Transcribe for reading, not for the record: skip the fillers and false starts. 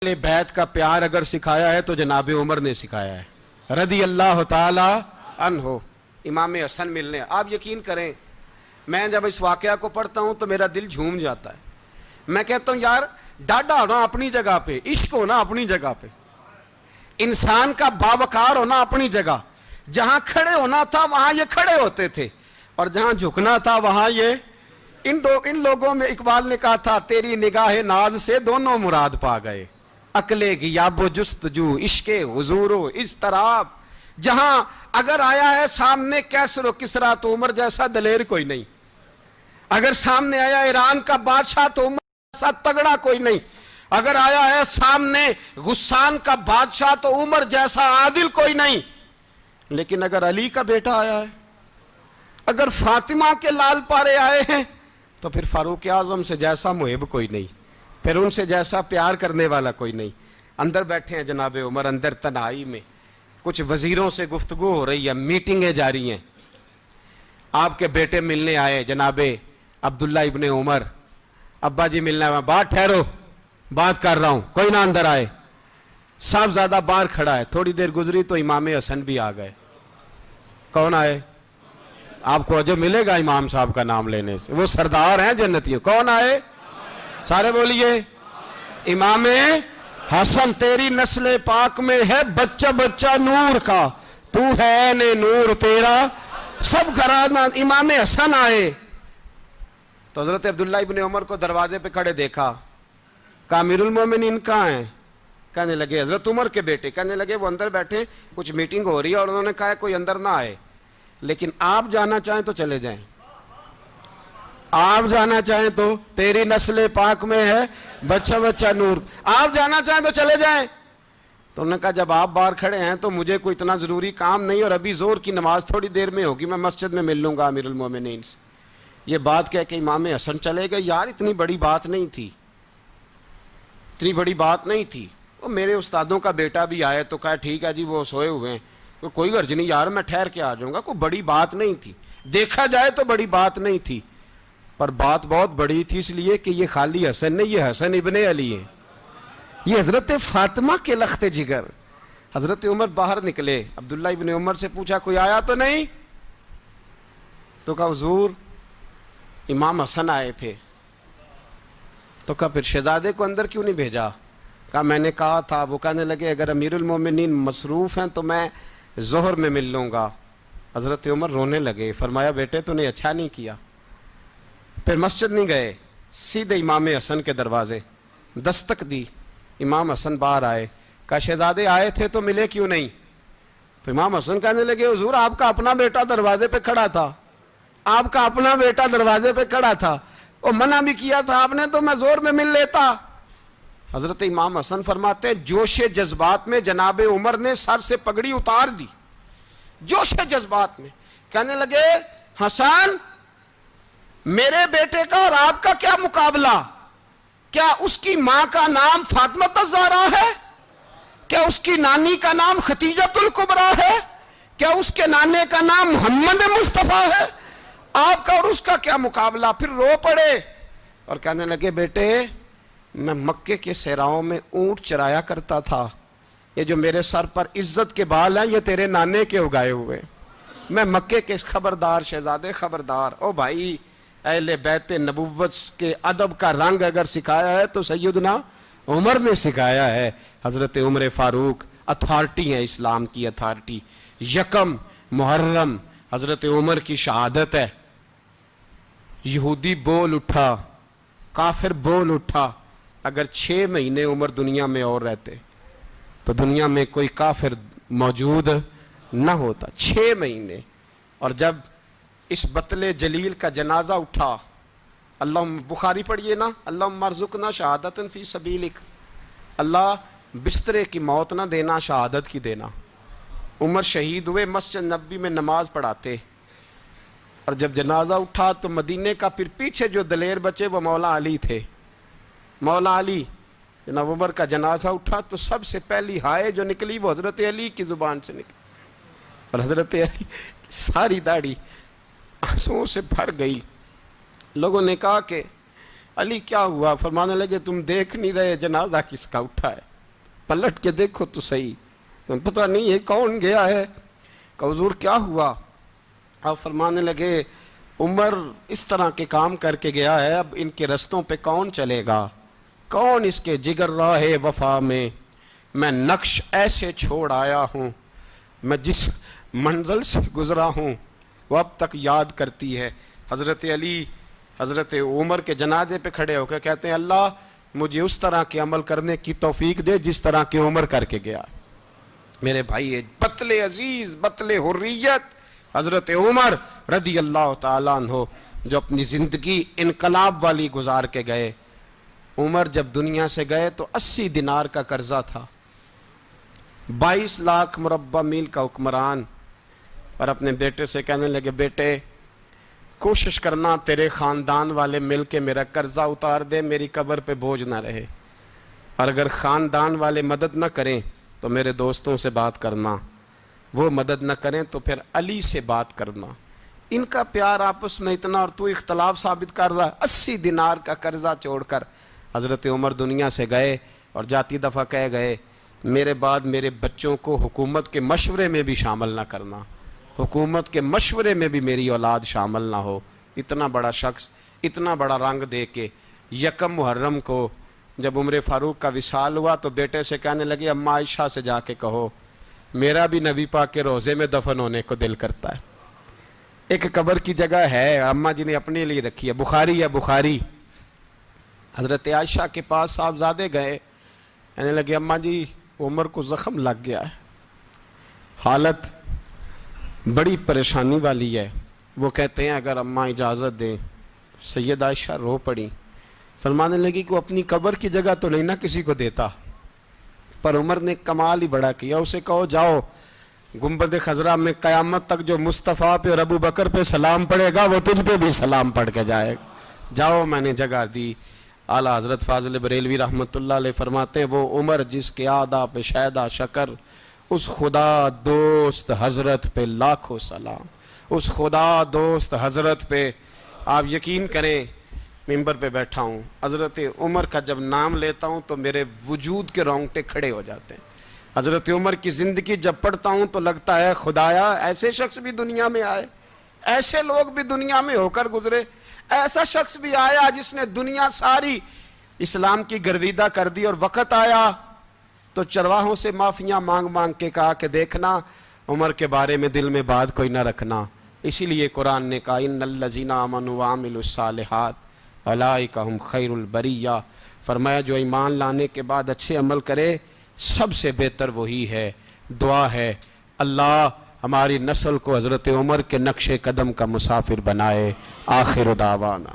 बैत का प्यार अगर सिखाया है तो जनाब उमर ने सिखाया है रदी अल्लाह ताला अन्हो। इमाम हसन मिलने, आप यकीन करें मैं जब इस वाकया को पढ़ता हूं तो मेरा दिल झूम जाता है। मैं कहता हूं यार डाढ़ा होना अपनी जगह पे, इश्क होना अपनी जगह पे, इंसान का बावकार होना अपनी जगह, जहां खड़े होना था वहां ये खड़े होते थे और जहां झुकना था वहां ये इन लोगों में इकबाल ने कहा था तेरी निगाह नाज से दोनों मुराद पा गए, अकले गियाबो जुस्तजू इश्के हुजूरो इस तरह। जहां अगर आया है सामने कैसरो किसरा तो उमर जैसा दलेर कोई नहीं, अगर सामने आया ईरान का बादशाह तो उमर जैसा तगड़ा कोई नहीं, अगर आया है सामने गुस्सान का बादशाह तो उमर जैसा आदिल कोई नहीं। लेकिन अगर अली का बेटा आया है, अगर फातिमा के लाल पारे आए हैं तो फिर फारूक आजम से जैसा मुहिब कोई नहीं, फिर उनसे जैसा प्यार करने वाला कोई नहीं। अंदर बैठे हैं जनाब उमर, अंदर तन्हाई में कुछ वजीरों से गुफ्तगू हो रही है, मीटिंगें जारी हैं। आपके बेटे मिलने आए जनाब अब्दुल्ला इब्ने उमर, अब्बा जी मिलने आए, बात ठहरो बात कर रहा हूं, कोई ना अंदर आए। साहबजादा बाहर खड़ा है, थोड़ी देर गुजरी तो इमाम हसन भी आ गए। कौन आए? आपको अजब मिलेगा इमाम साहब का नाम लेने से, वो सरदार हैं जन्नतियों। कौन आए? सारे बोलिए इमाम हसन, तेरी नस्ल पाक में है बच्चा बच्चा नूर का, तू है ने नूर तेरा सब घराना। इमाम हसन आए तो हजरत अब्दुल्ला इब्ने उमर को दरवाजे पे खड़े देखा, कहा अमीरुल मोमिनीन कहाँ हैं? कहने लगे हजरत उमर के बेटे। कहने लगे वो अंदर बैठे, कुछ मीटिंग हो रही है और उन्होंने कहा कोई अंदर ना आए, लेकिन आप जाना चाहें तो चले जाएं, आप जाना चाहें तो तेरी नस्ल पाक में है बच्चा बच्चा नूर, आप जाना चाहें तो चले जाएं। तो उन्होंने कहा जब आप बाहर खड़े हैं तो मुझे कोई इतना जरूरी काम नहीं और अभी जोर की नमाज थोड़ी देर में होगी, मैं मस्जिद में मिल लूंगा अमीरुल मोमिनीन से। ये बात कह के इमाम हसन चले गए। यार इतनी बड़ी बात नहीं थी, इतनी बड़ी बात नहीं थी। वो मेरे उस्तादों का बेटा भी आया तो कहा ठीक है जी वो सोए हुए हैं, तो कोई गर्ज नहीं यार मैं ठहर के आ जाऊंगा, कोई बड़ी बात नहीं थी। देखा जाए तो बड़ी बात नहीं थी, पर बात बहुत बड़ी थी इसलिए कि ये खाली हसन नहीं, ये हसन इब्ने अली है, ये हजरत फातिमा के लख्ते जिगर। हजरत उमर बाहर निकले, अब्दुल्ला इब्ने उमर से पूछा कोई आया तो नहीं? तो कहा हुजूर इमाम हसन आए थे। तो कहा फिर शहजादे को अंदर क्यों नहीं भेजा? कहा मैंने कहा था। वो कहने लगे अगर अमीरुल मोमिनीन मसरूफ हैं तो मैं जोहर में मिल लूंगा। हजरत उमर रोने लगे, फरमाया बेटे तूने अच्छा नहीं किया। फिर मस्जिद नहीं गए, सीधे इमाम हसन के दरवाजे दस्तक दी। इमाम हसन बाहर आए, कहा शहजादे आए थे तो मिले क्यों नहीं? तो इमाम हसन कहने लगे हुजूर आपका अपना बेटा दरवाजे पे खड़ा था, आपका अपना बेटा दरवाजे पे खड़ा था, और मना भी किया था आपने तो मैं जोर में मिल लेता। हजरत इमाम हसन फरमाते जोश जज्बात में जनाब उमर ने सर से पगड़ी उतार दी, जोश जज्बात में। कहने लगे हसन मेरे बेटे का और आपका क्या मुकाबला? क्या उसकी मां का नाम फातिमा ज़हरा है? क्या उसकी नानी का नाम खतीजतुल कुबरा है? क्या उसके नाने का नाम मोहम्मद मुस्तफा है? आपका और उसका क्या मुकाबला? फिर रो पड़े और कहने लगे बेटे मैं मक्के के सहराओं में ऊंट चराया करता था, ये जो मेरे सर पर इज्जत के बाल हैं ये तेरे नाने के उगाए हुए, मैं मक्के के खबरदार शहजादे खबरदार। ओ भाई अहले बैत नबुव्वत के अदब का रंग अगर सिखाया है तो सैयदना उमर ने सिखाया है। हजरत उमर फारूक अथॉरिटी है, इस्लाम की अथॉरिटी। यकम मुहर्रम हजरत उमर की शहादत है। यहूदी बोल उठा, काफिर बोल उठा, अगर 6 महीने उमर दुनिया में और रहते तो दुनिया में कोई काफिर मौजूद न होता। 6 महीने। और जब इस बतले जलील का जनाजा उठा, अल्लाह बुखारी पढ़िए ना, अल्लाह मरजुकना शहादतन फी सबीलिक, अल्लाह बिस्तरे की मौत ना देना शहादत की देना। उमर शहीद हुए, मस्जिद नबी में नमाज पढ़ाते, और जब जनाजा उठा तो मदीने का फिर पीछे जो दलेर बचे वो मौला अली थे। मौला अली जनाब उमर का जनाजा उठा तो सबसे पहली हाय जो निकली वो हजरत अली की जुबान से निकली, और हजरत अली सारी दाढ़ी आंसुओं से भर गई। लोगों ने कहा कि अली क्या हुआ? फरमाने लगे तुम देख नहीं रहे जनाजा किसका उठा है? پلٹ کے دیکھو تو صحیح، پتہ نہیں یہ کون گیا ہے۔ کہ حضور کیا ہوا؟ آپ فرمانے لگے عمر اس طرح کے کام کر کے گیا ہے، اب ان کے رستوں پہ کون چلے گا؟ کون اس کے جگر راہ وفا میں نقش ایسے چھوڑ آیا ہوں، میں جس منزل سے گزرا ہوں وہ اب تک یاد کرتی ہے۔ حضرت علی حضرت عمر کے جنازے پہ کھڑے ہو کے کہتے ہیں اللہ مجھے اس طرح کے عمل کرنے کی توفیق دے جس طرح کی عمر کر کے گیا۔ میرے بھائی بطل عزیز، بطل حریت حضرت عمر رضی اللہ تعالیٰ عنہ، جو اپنی زندگی انقلاب والی گزار کے گئے۔ عمر جب دنیا سے گئے تو 80 دینار کا قرضہ تھا، 22 لاکھ مربع میل کا حکمران، اور اپنے بیٹے سے کہنے لگے بیٹے کوشش کرنا تیرے خاندان والے مل کے میرا قرضہ اتار دے، میری قبر پہ بوجھ نہ رہے، اور اگر خاندان والے مدد نہ کریں تو میرے دوستوں سے بات کرنا، وہ مدد نہ کریں تو پھر علی سے بات کرنا۔ ان کا پیار آپس میں اتنا، اور تو اختلاف ثابت کر رہا ہے۔ 80 دینار کا قرضہ چھوڑ کر حضرت عمر دنیا سے گئے، اور جاتی دفعہ کہہ گئے میرے بعد میرے بچوں کو حکومت کے مشورے میں بھی شامل نہ کرنا، حکومت کے مشورے میں بھی میری اولاد شامل نہ ہو۔ اتنا بڑا شخص اتنا بڑا رنگ دے کے یکم محرم کو جب عمر فاروق کا وصال ہوا تو بیٹے سے کہنے لگے اماں عائشہ سے جا کے کہو میرا بھی نبی پاک کے روضے میں دفن ہونے کو دل کرتا ہے۔ ایک قبر کی جگہ ہے اماں جی نے اپنے لیے رکھی ہے، بخاری ہے بخاری۔ حضرت عائشہ کے پاس صاحبزادے گئے، کہنے لگے اماں جی عمر کو زخم لگ گیا ہے، حالت بڑی پریشانی والی ہے۔ وہ کہتے ہیں اگر اماں اجازت دیں۔ سید عائشہ رو پڑی، فرمانے لگی کہ وہ اپنی قبر کی جگہ تو نہیں نہ کسی کو دیتا، پر عمر نے کمال ہی بڑا کیا، اسے کہو جاؤ گنبد خضرا میں قیامت تک جو مصطفیٰ پہ اور ابو بکر پہ سلام پڑے گا وہ تجھ پہ بھی سلام پڑھ کے جائے گا، جاؤ میں نے جگہ دی۔ اعلیٰ حضرت فاضل بریلوی رحمۃ اللہ علیہ فرماتے ہیں وہ عمر جس کے آدھا پہ شیدہ شکر، اس خدا دوست حضرت پہ لاکھوں سلام، اس خدا دوست حضرت پہ۔ آپ یقین کریں ممبر پہ بیٹھا ہوں، حضرت عمر کا جب نام لیتا ہوں تو میرے وجود کے رونگٹے کھڑے ہو جاتے ہیں۔ حضرت عمر کی زندگی جب پڑھتا ہوں تو لگتا ہے خدایا ایسے شخص بھی دنیا میں آئے، ایسے لوگ بھی دنیا میں ہو کر گزرے، ایسا شخص بھی آیا جس نے دنیا ساری اسلام کی گرویدہ کر دی، اور وقت آیا تو چرواہوں سے معافیاں مانگ مانگ کے کہا کہ دیکھنا عمر کے بارے میں دل میں بات کوئی نہ رکھنا۔ اسی لیے قرآن نے کہا ان الذین آمنوا وعملوا الصالحات اولئک ھم خیر البریہ، فرمایا جو ایمان لانے کے بعد اچھے عمل کرے سب سے بہتر وہی ہے۔ دعا ہے اللہ ہماری نسل کو حضرت عمر کے نقش قدم کا مسافر بنائے۔ آخر دعوانا